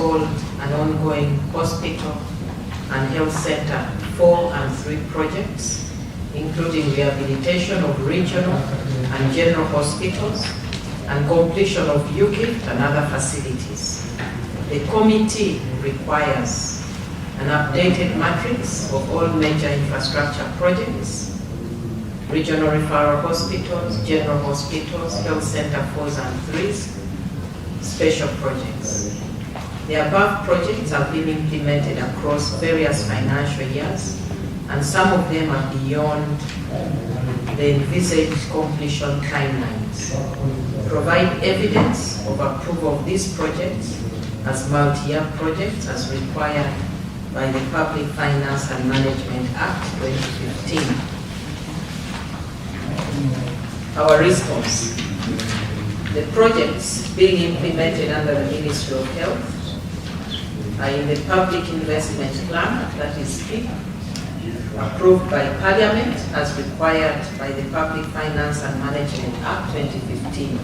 hold an ongoing hospital and health center 4 and 3 projects, including rehabilitation of regional and general hospitals and completion of UGIFT and other facilities. The committee requires an updated matrix of all major infrastructure projects, regional referral hospitals, general hospitals, health center 4s and 3s, special projects. The above projects have been implemented across various financial years, and some of them are beyond the envisaged completion timelines. Provide evidence of approval of these projects as multi-year projects as required by the Public Finance and Management Act 2015. Our response. The projects being implemented under the Ministry of Health are in the Public Investment Plan, that is PIP, approved by Parliament as required by the Public Finance and Management Act 2015.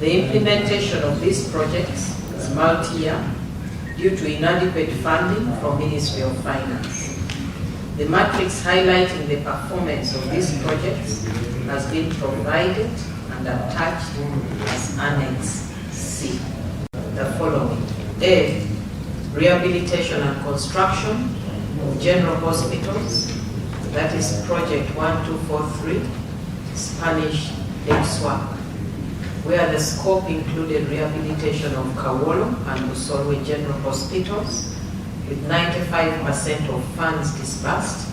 The implementation of these projects is multi-year due to inadequate funding from Ministry of Finance. The matrix highlighting the performance of these projects has been provided and attached as Annex C. The following. A. Rehabilitation and construction of general hospitals, that is Project 1243, Spanish HSWAP, where the scope included rehabilitation of Kawolo and Busolwe general hospitals, with 95% of funds disbursed,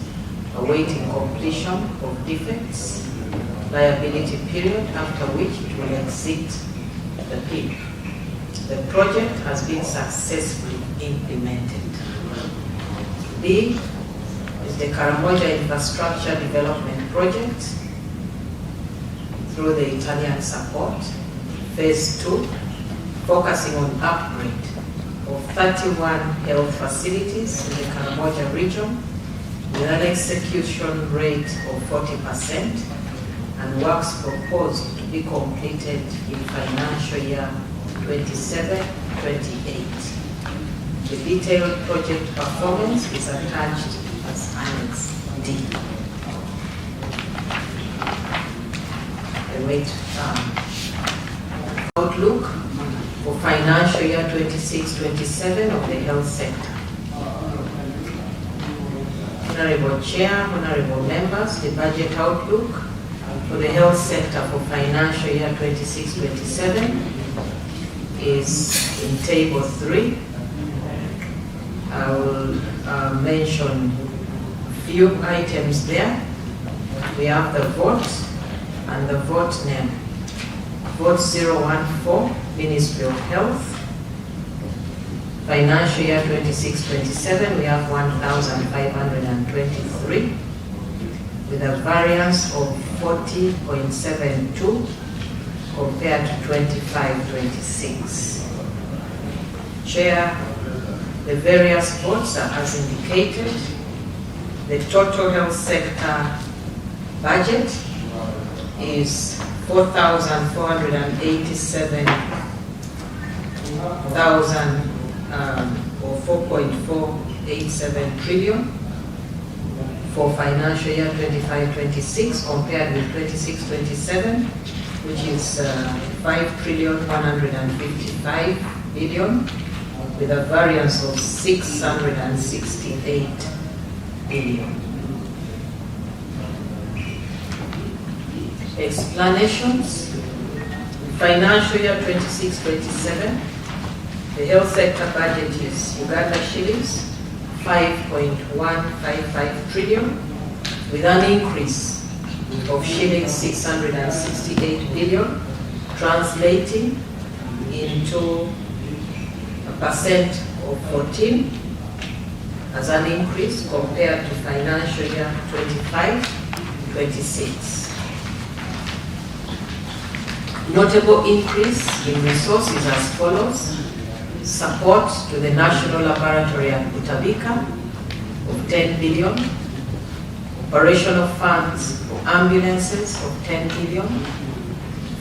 awaiting completion of defects, liability period, after which it will exit the PIP. The project has been successfully implemented. B is the Karamoja Infrastructure Development Project through the Italian support. Phase 2, focusing on upgrade of 31 health facilities in the Karamoja region with an execution rate of 40% and works proposed to be completed in financial year 27-28. The detailed project performance is attached as Annex D. Outlook for financial year 26-27 of the health sector. Honorable Chair, honorable members, the budget outlook for the health sector for financial year 26-27 is in table 3. I will mention a few items there. We have the vote and the vote name. Vote 014, Ministry of Health. Financial year 26-27, we have 1,523 with a variance of 40.72 compared to 25-26. Chair, the various votes are as indicated. The total health sector budget is 4,487,000 or 4.487 trillion for financial year 25-26 compared with 26-27, which is 5,155 billion with a variance of 668 billion. Explanations. Financial year 26-27, the health sector budget is Uganda shillings 5.155 trillion with an increase of shillings 668 billion, translating into a percent of 14 as an increase compared to financial year 25-26. Notable increase in resources as follows: support to the National Laboratory at Butabika of 10 billion, operational funds for ambulances of 10 billion,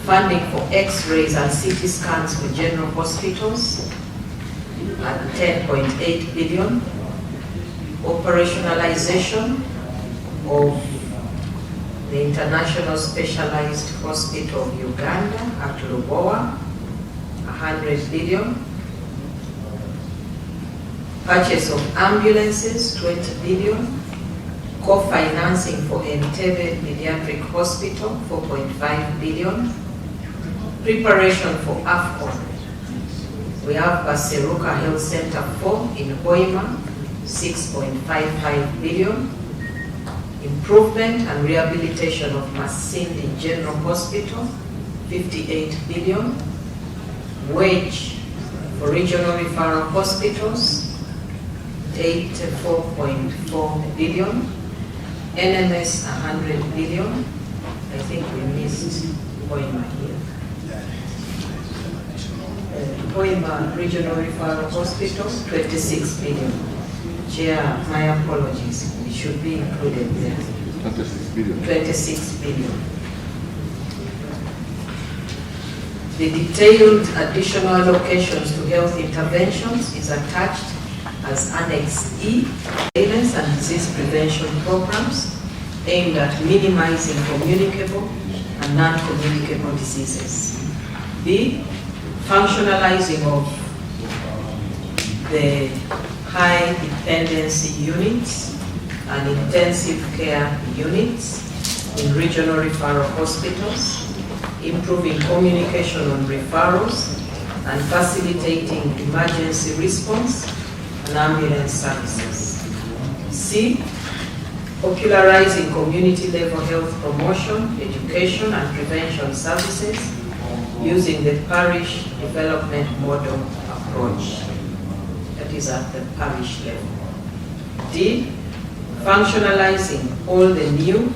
funding for X-rays and CT scans for general hospitals, at 10.8 billion. Operationalization of the International Specialized Hospital of Uganda at Lubowa, 100 billion. Purchase of ambulances, 20 billion. Co-financing for Entebbe Pediatric Hospital, 4.5 billion. Preparation for AFCON. We have Baseruka Health Center 4 in Hoima, 6.55 billion. Improvement and rehabilitation of Masindi General Hospital, 58 billion. Wage for regional referral hospitals, 84.4 billion. NMS, 100 billion. I think we missed Hoima here. Hoima Regional Referral Hospital, 26 billion. Chair, my apologies. It should be included there. 26 billion. 26 billion. The detailed additional allocations to health interventions is attached as Annex E, surveillance and disease prevention programs aimed at minimizing communicable and non-communicable diseases. B, functionalizing of the high dependency units and intensive care units in regional referral hospitals, improving communication on referrals and facilitating emergency response and ambulance services. C, popularizing community level health promotion, education and prevention services using the parish development model approach. That is at the parish level. D, functionalizing all the new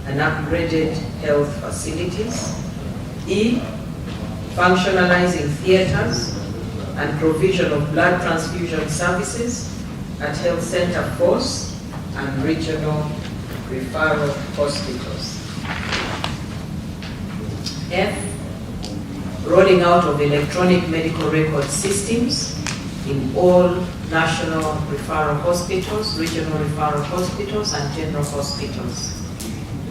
and upgraded health facilities. E, functionalizing theaters and provision of blood transfusion services at Health Center Force and regional referral hospitals. F, rolling out of electronic medical record systems in all national referral hospitals, regional referral hospitals, and general hospitals.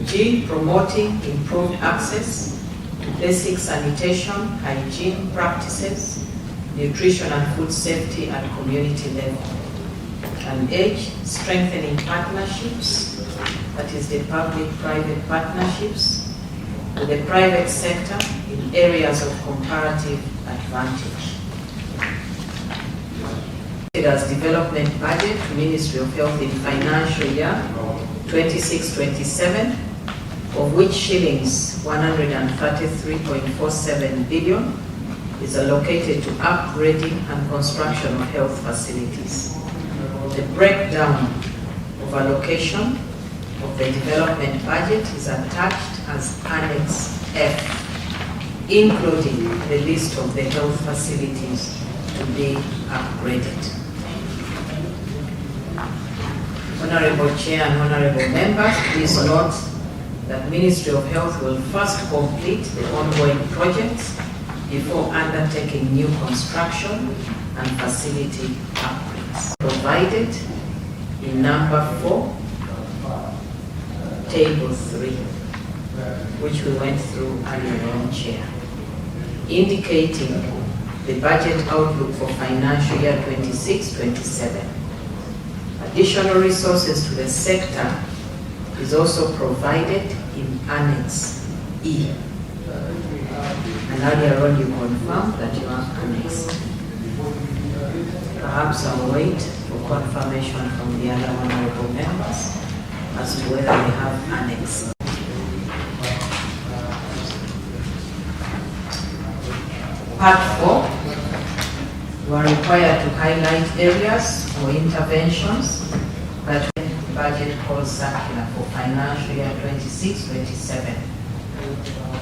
G, promoting improved access to basic sanitation, hygiene practices, nutrition and food safety at community level. And H, strengthening partnerships, that is the public-private partnerships, with the private sector in areas of comparative advantage. As development budget to Ministry of Health in financial year 26-27, of which shillings 133.47 billion is allocated to upgrading and construction of health facilities. The breakdown of allocation of the development budget is attached as Annex F, including the list of the health facilities to be upgraded. Honorable Chair and Honorable Members, please note that Ministry of Health will first complete the ongoing projects before undertaking new construction and facility upgrades. Provided in number 4, table 3, which we went through earlier on, Chair, indicating the budget outlook for financial year 26-27. Additional resources to the sector is also provided in Annex E. And earlier on you confirmed that you have annexed. Perhaps I'll wait for confirmation from the other honorable members as to whether we have annexed. Part 4, you are required to highlight areas or interventions that budget calls circular for financial year 26-27.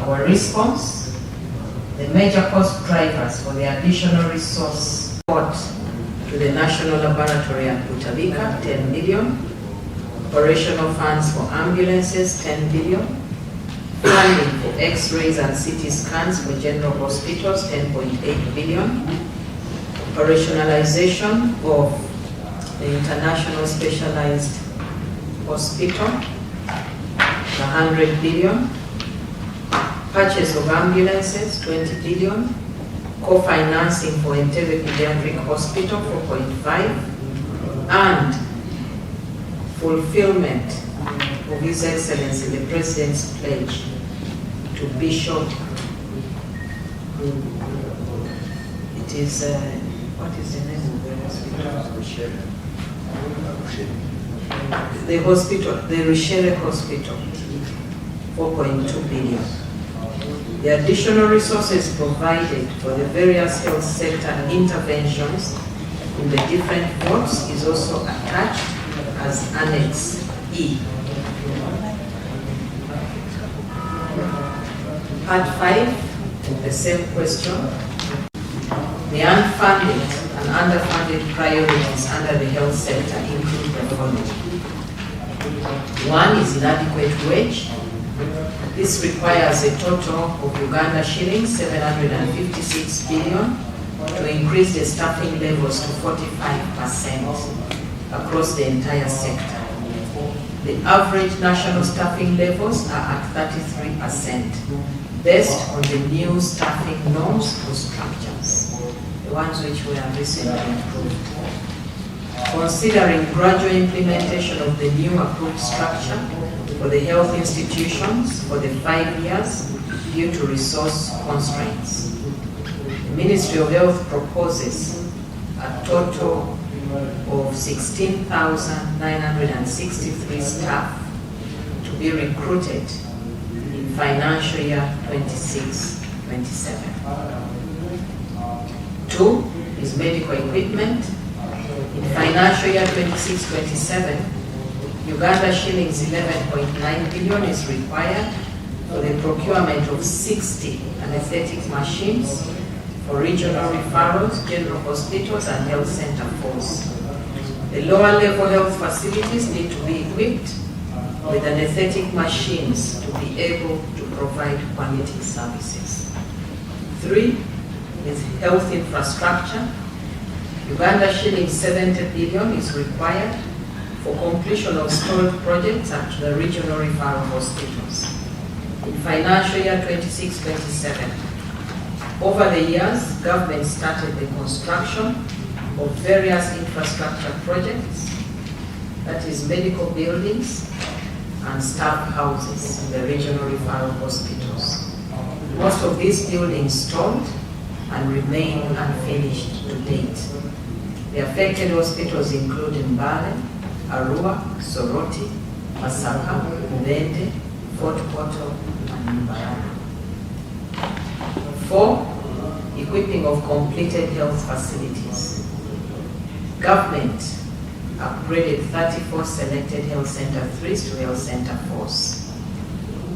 Our response, the major cost drivers for the additional resource support to the National Laboratory at Butabika, 10 billion, operational funds for ambulances, 10 billion, funding for x-rays and CT scans for general hospitals, 10.8 billion, operationalization of the International Specialized Hospital, 100 billion, purchase of ambulances, 20 billion, co-financing for Entebbe Pediatric Hospital, 4.5, and fulfillment of His Excellency the President's pledge to Bishop. It is, what is the name of the hospital? The hospital, the Rishere Hospital, 4.2 billion. The additional resources provided for the various health sector interventions in the different wards is also attached as Annex E. Part 5, the same question. The unfunded and underfunded priorities under the health sector include the following. One is inadequate wage. This requires a total of Uganda shillings 756 billion to increase the staffing levels to 45% across the entire sector. The average national staffing levels are at 33%, based on the new staffing norms or structures, the ones which were recently approved. Considering gradual implementation of the new approved structure for the health institutions for the 5 years due to resource constraints, the Ministry of Health proposes a total of 16,963 staff to be recruited in financial year 26-27. 2 is medical equipment. In financial year 26-27, Uganda shillings 11.9 billion is required for the procurement of 60 anesthetic machines for regional referrals, general hospitals, and health center force. The lower level health facilities need to be equipped with anesthetic machines to be able to provide quality services. 3 is health infrastructure. Uganda shillings 70 billion is required for completion of stalled projects at the regional referral hospitals. In financial year 26-27, over the years, government started the construction of various infrastructure projects, that is medical buildings and staff houses in the regional referral hospitals. Most of these buildings stalled and remain unfinished to date. The affected hospitals include Mbale, Arua, Soroti, Masaka, Mubende, Fort Portal, and Mbarara. 4, equipping of completed health facilities. Government upgraded 34 selected health center 3s to health center 4s.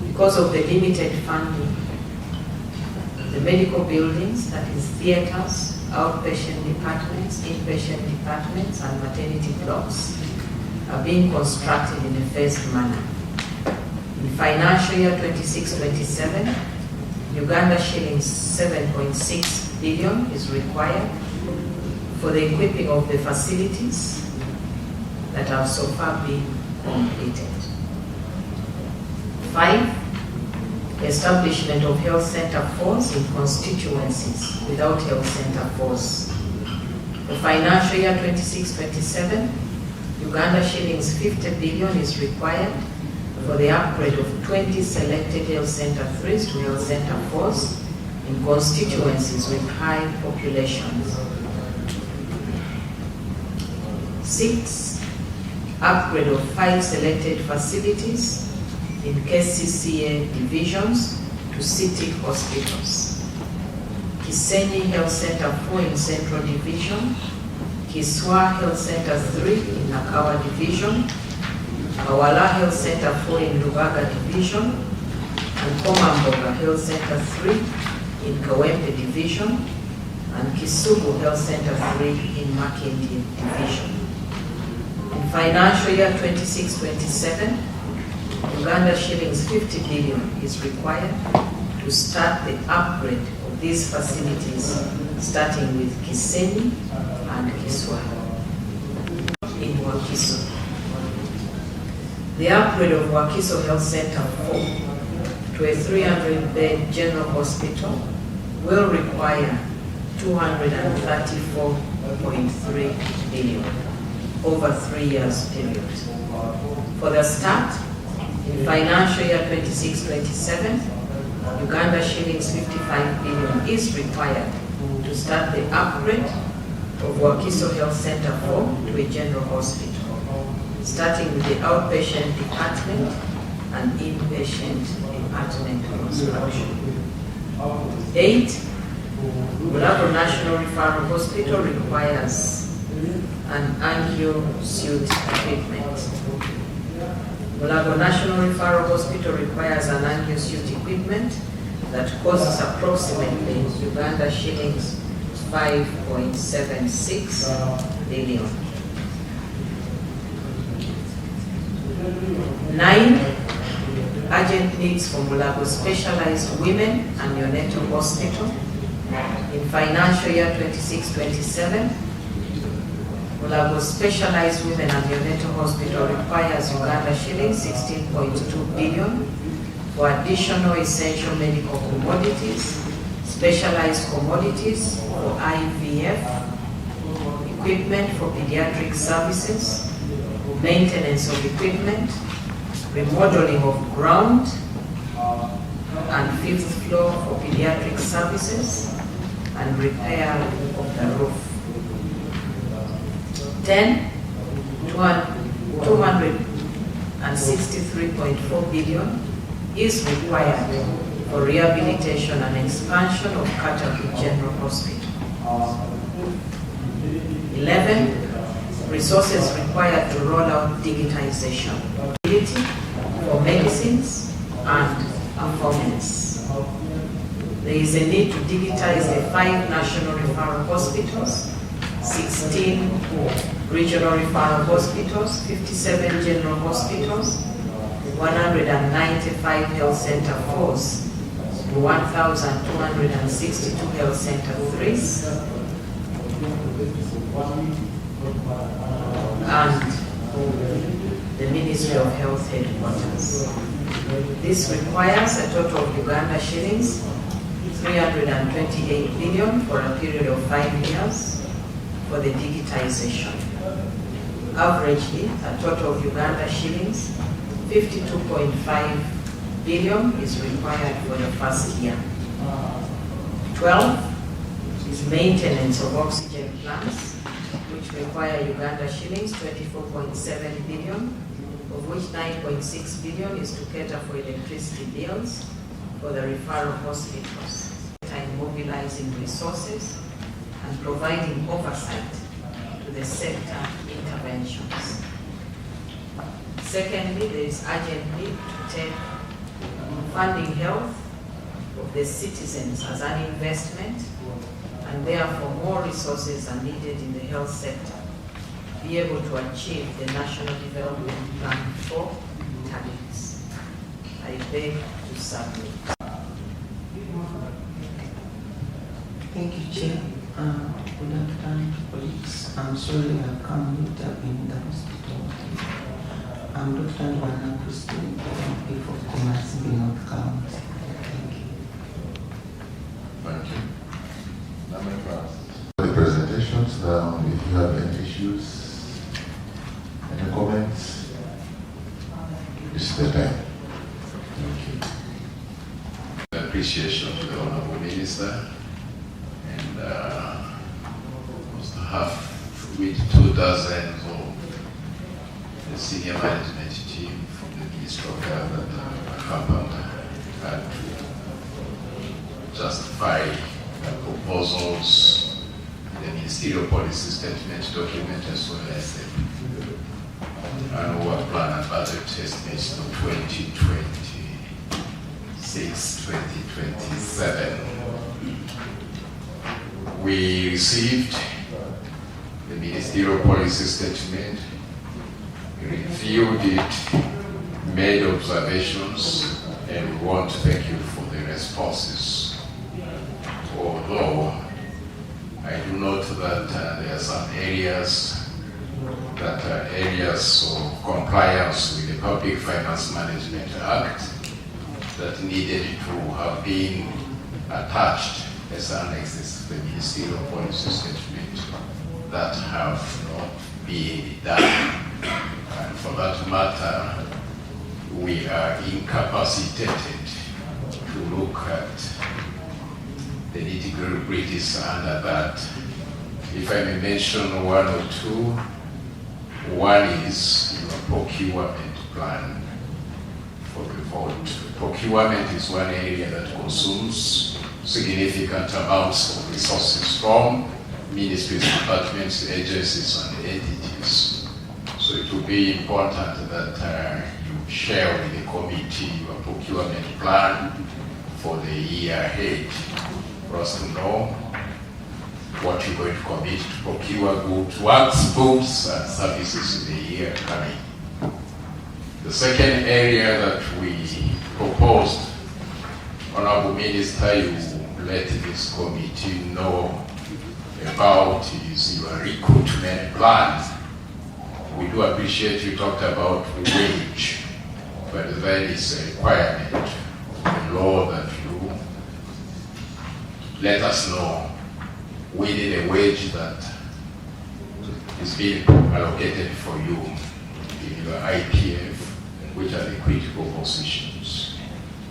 Because of the limited funding, the medical buildings, that is theaters, outpatient departments, inpatient departments, and maternity blocks, are being constructed in a phased manner. In financial year 26-27, Uganda shillings 7.6 billion is required for the equipping of the facilities that have so far been completed. 5, establishment of health center force in constituencies without health center force. For financial year 26-27, Uganda shillings 50 billion is required for the upgrade of 20 selected health center 3s to health center 4s in constituencies with high populations. 6, upgrade of 5 selected facilities in KCCA divisions to city hospitals. Kisenyi Health Center 4 in Central Division, Kiswa Health Center 3 in Nakawa Division, Awala Health Center 4 in Lubaga Division, and Komamboga Health Center 3 in Kawempe Division, and Kisubu Health Center 3 in Makindi Division. In financial year 26-27, Uganda shillings 50 billion is required to start the upgrade of these facilities starting with Kisenyi and Kiswa in Wakiso. The upgrade of Wakiso Health Center 4 to a 300-bed general hospital will require 234.3 billion over 3 years period. For the start, in financial year 26-27, Uganda shillings 55 billion is required to start the upgrade of Wakiso Health Center 4 to a general hospital, starting with the outpatient department and inpatient department construction. 8. Bulago National Referral Hospital requires an angio suite equipment. Bulago National Referral Hospital requires an angio suite equipment that costs approximately Uganda shillings 5.76 billion. 9. Urgent needs for Bulago Specialized Women and Neonatal Hospital. In financial year 26-27, Bulago Specialized Women and Neonatal Hospital requires Uganda shillings 16.2 billion for additional essential medical commodities, specialized commodities for IVF, equipment for pediatric services, maintenance of equipment, remodeling of ground and 5th floor for pediatric services, and repair of the roof. 10. 263.4 billion is required for rehabilitation and expansion of Kataku General Hospital. 11. Resources required to roll out digitization for medicines and performance. There is a need to digitize the 5 national referral hospitals, 16 regional referral hospitals, 57 general hospitals, 195 health center 4s, 1,262 health center 3s, and the Ministry of Health headquarters. This requires a total of Uganda shillings 328 billion for a period of 5 years for the digitization. Averagely, a total of Uganda shillings 52.5 billion is required for the first year. 12 is maintenance of oxygen plants, which require Uganda shillings 24.7 billion, of which 9.6 billion is to cater for electricity bills for the referral hospitals, and mobilizing resources and providing oversight to the sector interventions. Secondly, there is urgent need to take funding health of the citizens as an investment, and therefore more resources are needed in the health sector to be able to achieve the National Development Plan 4 targets. I beg to submit. Thank you, Chair. Good afternoon, colleagues. I'm sorry I come later in the hospital. I'm Dr. Christine, MP for Temasini, North County. Thank you. Thank you. The presentations, if you have any issues, any comments, it's the time. Thank you. Appreciation to the Honorable Minister and almost half with 2 dozens of the senior management team from the Ministry of Health that happened and to justify the proposals in the Ministerial Policy Statement document as well as the annual plan and budget estimates to 2026-2027. We received the Ministerial Policy Statement, we reviewed it, made observations, and we want to thank you for the responses. Although I do note that there are some areas that are areas of compliance with the Public Finance Management Act that needed to have been attached as annexes to the Ministerial Policy Statement that have not been done. And for that matter, we are incapacitated to look at the nitty-gritties under that. If I may mention one or two, one is your procurement plan for the vote. Procurement is one area that consumes significant amounts of resources from ministries, departments, agencies, and entities. So it will be important that you share with the committee your procurement plan for the year ahead, for us to know what you're going to commit to procure goods, works, goods, and services in the year coming. The second area that we proposed, Honorable Minister, you let this committee know about is your recruitment plans. We do appreciate you talked about wage, but there is a requirement in the law that you let us know within a wage that is being allocated for you in your IPF, which are the critical positions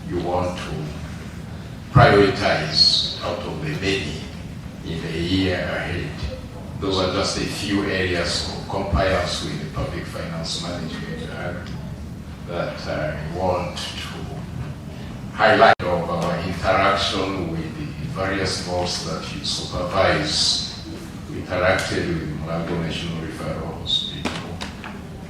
you want to prioritize out of the many in the year ahead. Those are just a few areas of compliance with the Public Finance Management Act that I want to highlight of our interaction with the various boards that you supervise. We interacted with Malago National Referral Hospital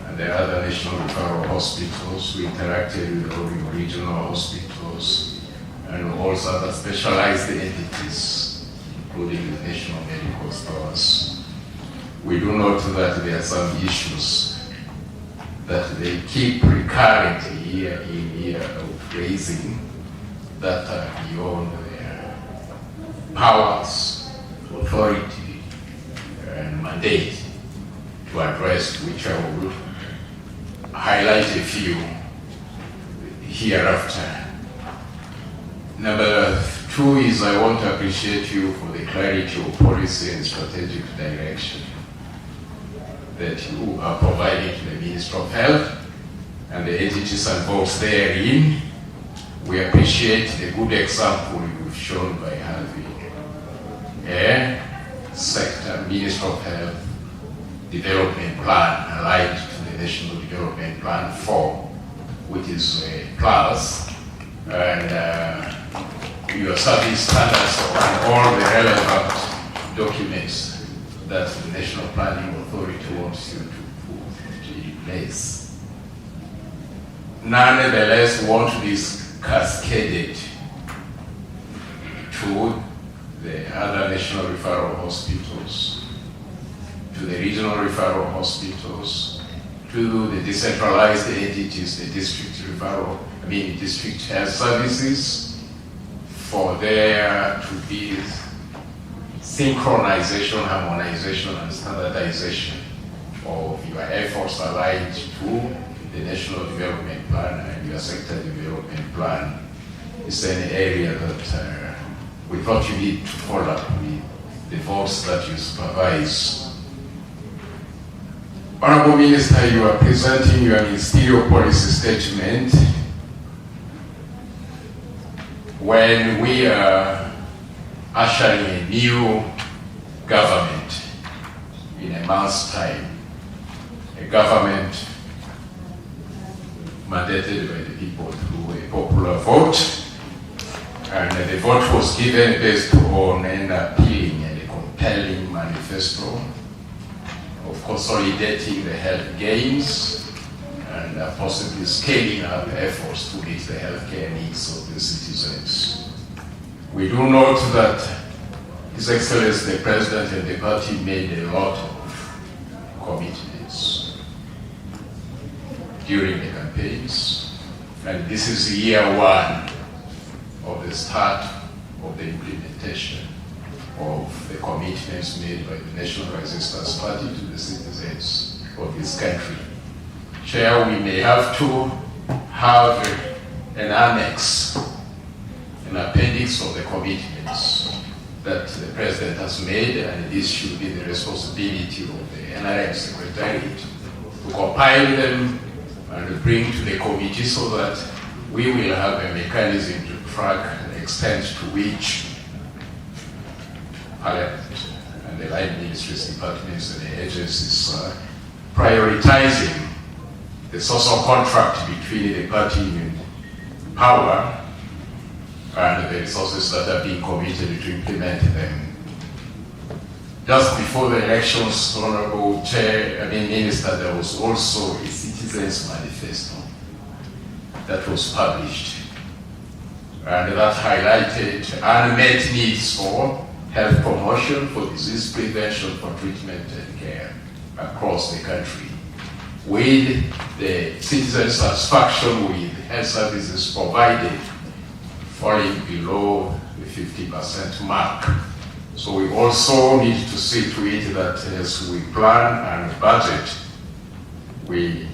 and the other national referral hospitals. We interacted with all the regional hospitals and also other specialized entities, including the national medical stores. We do note that there are some issues that they keep recurrently year in, year out raising that are beyond their powers, authority, and mandate to address, which I will highlight a few hereafter. Number two is I want to appreciate you for the clarity of policy and strategic direction that you are providing to the Ministry of Health and the entities involved therein. We appreciate the good example you've shown by having a sector Ministry of Health development plan aligned to the National Development Plan 4, which is a plus, and your service standards and all the relevant documents that the National Planning Authority wants you to put in place. Nonetheless, want this cascaded to the other national referral hospitals, to the regional referral hospitals, to the decentralized entities, the district health services, for there to be synchronization, harmonization, and standardization of your efforts aligned to the National Development Plan and your sector development plan. It's an area that we thought you need to follow up with the votes that you supervise. Honorable Minister, you are presenting your ministerial policy statement when we are ushering a new government in a month's time, a government mandated by the people through a popular vote, and the vote was given based on an appealing and a compelling manifesto of consolidating the health gains and possibly scaling up efforts to meet the healthcare needs of the citizens. We do note that His Excellency the President and the party made a lot of commitments during the campaigns, and this is year one of the start of the implementation. of the commitments made by the National Resistance Party to the citizens of this country. Chair, we may have to have an annex, an appendix of the commitments that the President has made, and this should be the responsibility of the NRM Secretariat to compile them and bring to the committee so that we will have a mechanism to track the extent to which Parliament and the line ministries, departments, and the agencies are prioritizing the social contract between the party in power and the resources that are being committed to implement them. Just before the elections, Honorable Minister, there was also a Citizens Manifesto that was published, and that highlighted unmet needs for health promotion, for disease prevention, for treatment and care across the country, with the citizen satisfaction with health services provided falling below the 50% mark. So we also need to see to it that as we plan and budget, we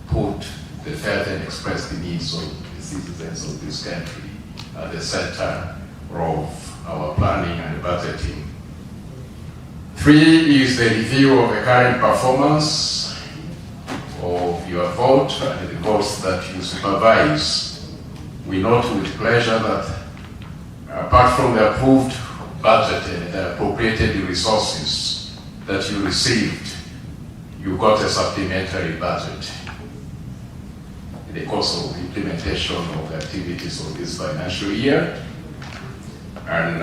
put the felt and express the needs of the citizens of this country at the center of our planning and budgeting. 3 is the review of the current performance of your vote and the votes that you supervise. We note with pleasure that apart from the approved budget and the appropriated resources that you received, you got a supplementary budget in the course of implementation of the activities of this financial year. And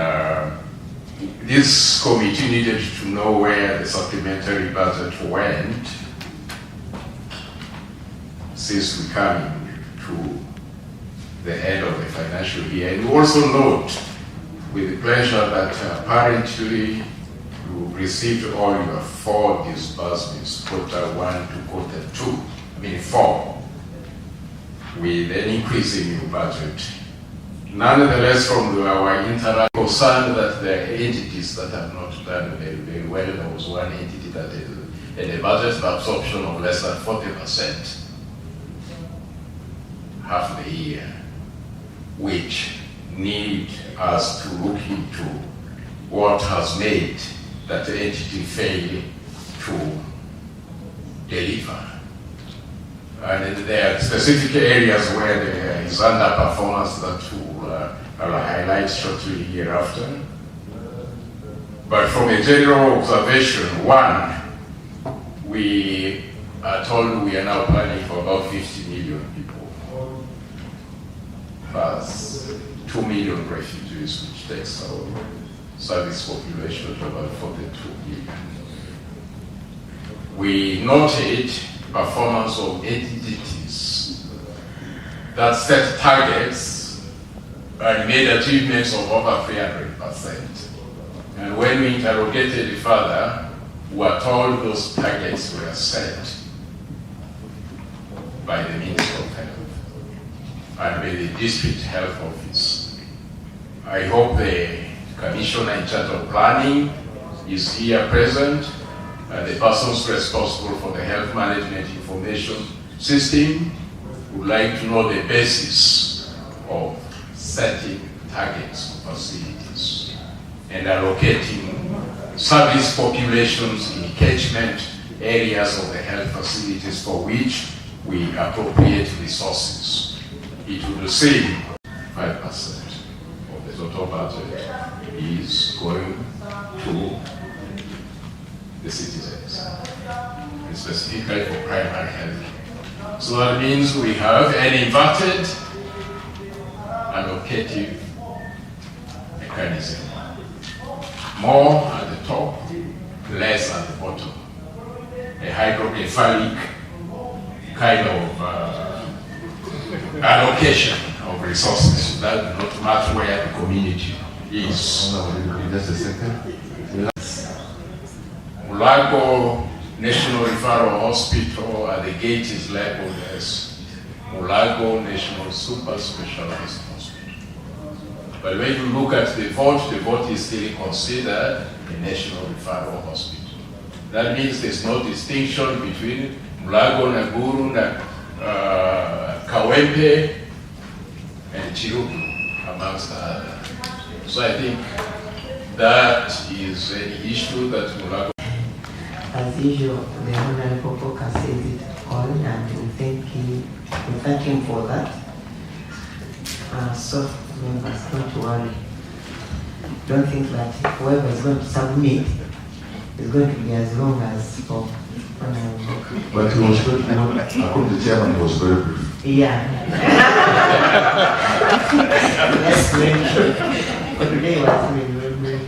this committee needed to know where the supplementary budget went, since we come to the end of the financial year. And we also note with pleasure that apparently you received all your 4 disbursements, quarter 1 to quarter 2, 4, with an increase in your budget. Nonetheless, from our interaction, concerned that there are entities that have not done very, very well. There was one entity that had a budget absorption of less than 40%, half the year, which need us to look into what has made that entity fail to deliver. And there are specific areas where there is underperformance that I'll highlight shortly hereafter. But from a general observation, 1, we are told we are now planning for about 50 million people, plus 2 million refugees, which takes our service population to about 42 million. We noted performance of entities that set targets and made achievements of over 300%. And when we interrogated further, we were told those targets were set by the Minister of Health and by the District Health Office. I hope the Commissioner in charge of planning is here present, and the persons responsible for the health management information system would like to know the basis of setting targets for facilities and allocating service populations in catchment areas of the health facilities for which we appropriate resources. It would say 5% of the total budget is going to the citizens, and specifically for primary health. So that means we have an inverted allocative mechanism. More at the top, less at the bottom. A hydrocephalic kind of allocation of resources that do not matter where the community is. Just a second. Mulago National Referral Hospital at the gate is labeled as Mulago National Super Specialized Hospital. But when you look at the vote is still considered a national referral hospital. That means there's no distinction between Mulago, Naguru, Kawempe, and Chiruku, amongst others. So I think that is an issue that Mulago. As usual, the Honorable Poker says it all, and we thank him for that. So, members, don't worry. Don't think that whoever is going to submit is going to be as long as for Honorable. But he was very, according to the chairman, he was very brief. Yeah. That's great. For today was really brief.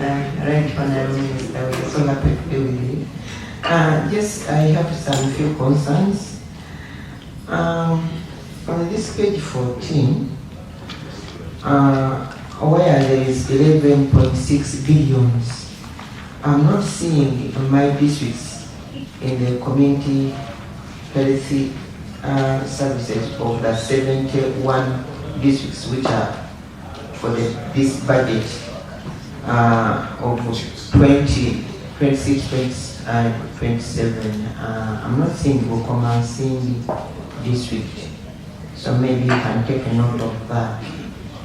Right, Honorable Minister, we're so happy to be with you. Yes, I have some few concerns. On this page 14, where there is 11.6 billions, I'm not seeing my districts in the community health services of the 71 districts which are for this budget of 26 and 27. I'm not seeing Bukoma, seeing district. So maybe you can take a note of that.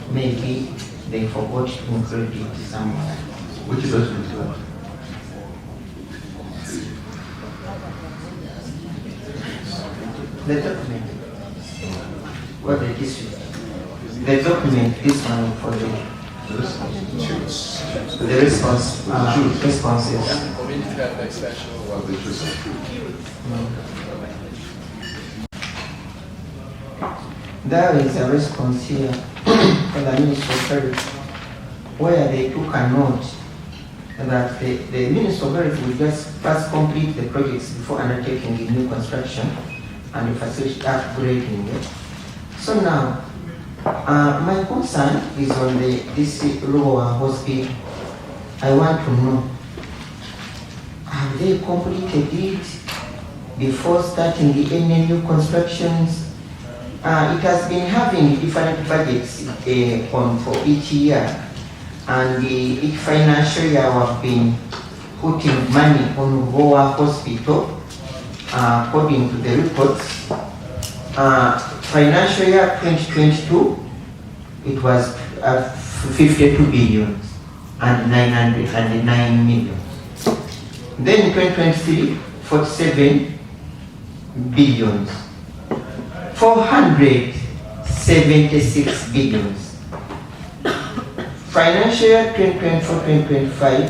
Maybe they forgot to include it somewhere. Which doesn't do that? The document. What the district? The document, this one for the responses. Community health extension. What they choose. There is a response here for the Ministry of Health, where they took a note that the Ministry of Health will just first complete the projects before undertaking the new construction and the facility upgrading it. So now, my concern is on this lower hospital. I want to know, have they completed it before starting any new constructions? It has been having different budgets for each year, and each financial year we have been putting money on Goa Hospital according to the reports. Financial year 2022, it was 52 billion and 909 million. Then 2023, 47 billions. 476 billions. Financial year 2024-2025,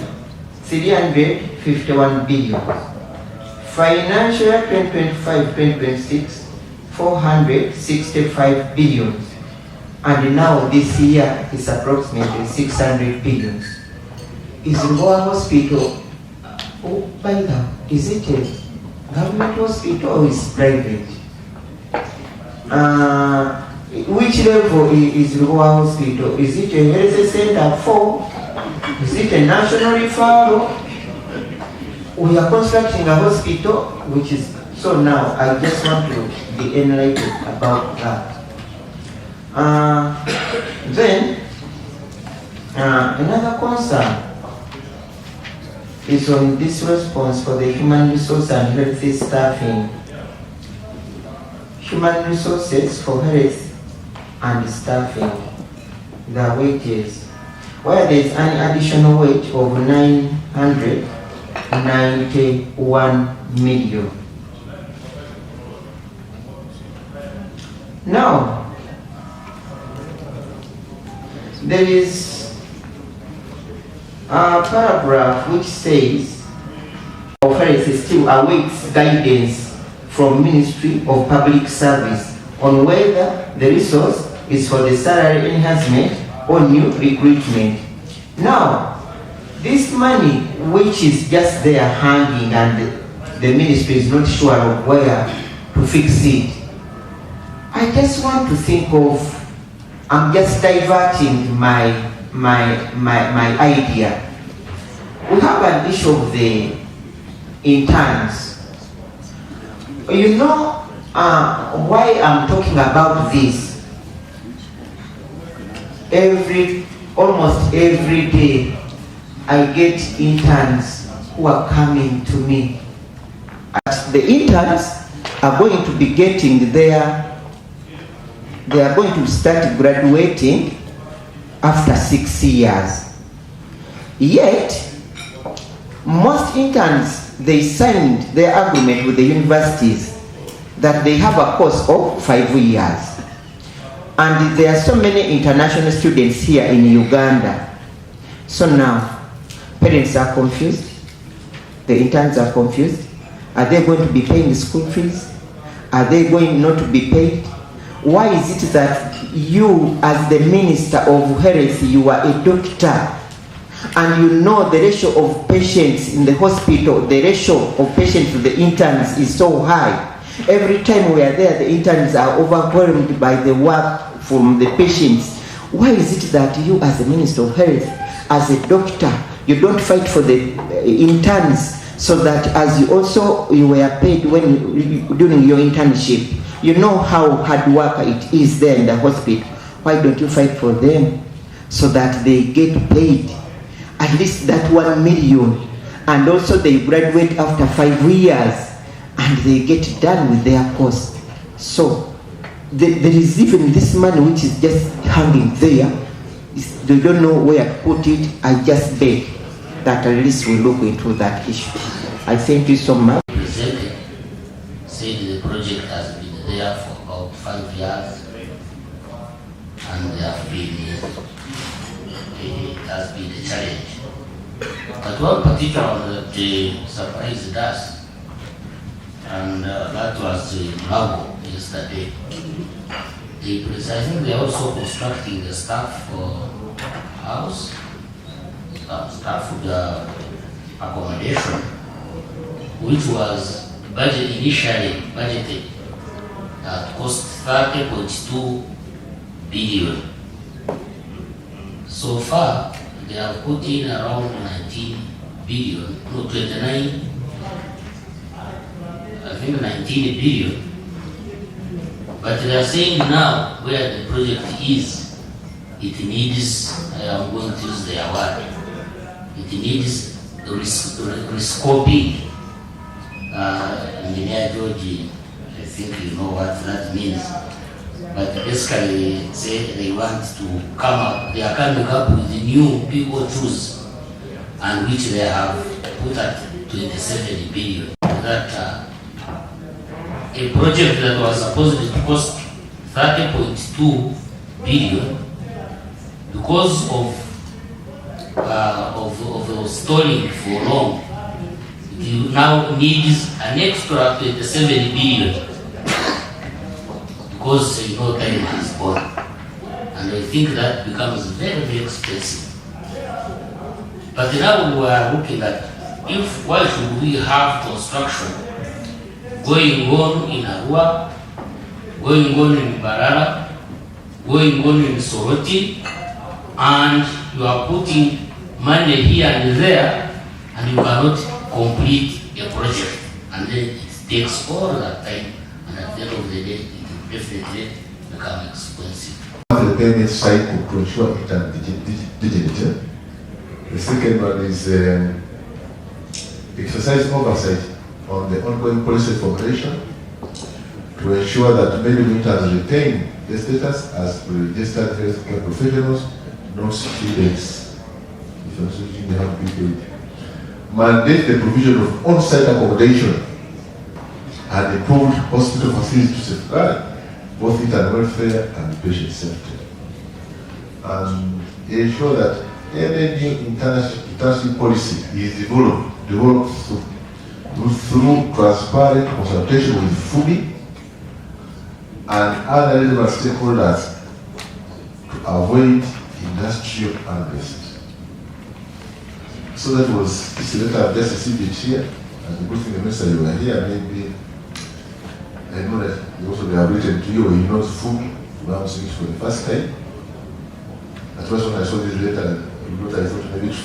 351 billion. Financial year 2025-2026, 465 billion. And now this year is approximately 600 billion. Is Goa Hospital, oh, by the, is it a government hospital or is private? Which level is Goa Hospital? Is it a health center 4? Is it a national referral? We are constructing a hospital, which is, so now I just want to be enlightened about that. Then, another concern is on this response for the human resource and health staffing. Human resources for health and staffing, the wages, where there is an additional wage of 991 million. Now, there is a paragraph which says health still awaits guidance from Ministry of Public Service on whether the resource is for the salary enhancement or new recruitment. Now, this money which is just there hanging and the ministry is not sure of where to fix it, I just want to think of, I'm just diverting my idea. We have an issue of the interns. You know why I'm talking about this? A almost every day, I get interns who are coming to me. The interns are going to be getting they are going to start graduating after 6 years. Yet, most interns, they signed their agreement with the universities that they have a course of 5 years. And there are so many international students here in Uganda. So now, parents are confused, the interns are confused. Are they going to be paying school fees? Are they going not to be paid? Why is it that you, as the Minister of Health, you are a doctor, and you know the ratio of patients in the hospital, the ratio of patients to the interns is so high. Every time we are there, the interns are overwhelmed by the work from the patients. Why is it that you, as the Minister of Health, as a doctor, you don't fight for the interns so that as you were paid when during your internship? You know how hard work it is there in the hospital. Why don't you fight for them so that they get paid at least that 1 million, and also they graduate after 5 years and they get done with their course? So there is even this money which is just hanging there. They don't know where to put it. I just beg that at least we look into that issue. I thank you so much. Presented said the project has been there for about 5 years, and it has been a challenge. But one particular that surprised us, and that was the Lago yesterday. I think they are also constructing the staff house, staff accommodation, which was initially budgeted at cost 30.2 billion. So far, they have put in around 19 billion, no, 29, I think 19 billion. But they are saying now where the project is, it needs, I am going to use their word, it needs rescoping. Engineer George, I think you know what that means. But basically, say they want to come up, they are coming up with the new people tools, and which they have put at 27 billion. That a project that was supposed to cost 30.2 billion, because of stalling for long, it now needs an extra 27 billion. Because time has gone, and I think that becomes very, very expensive. But now we are looking at why should we have construction going on in Arua, going on in Barara, going on in Soroti, and you are putting money here and there, and you cannot complete a project, and then it takes all that time, and at the end of the day, definitely become expensive. The payment cycle to ensure digital. The second one is exercise oversight on the ongoing policy formulation to ensure that many interns retain their status as registered healthcare professionals, not students. If you're student, they have to be paid. Mandate the provision of on-site accommodation and improved hospital facilities to safeguard both intern welfare and patient safety, and ensure that any new internship policy is developed through transparent consultation with FUMI and other relevant stakeholders to avoid industrial unrest. So that was this letter. I've just received it here, and the good thing, the minister, you were here, maybe. I know that also they have written to you, or you know FUMI, you are seeing it for the first time. At first when I saw this letter, I thought maybe it's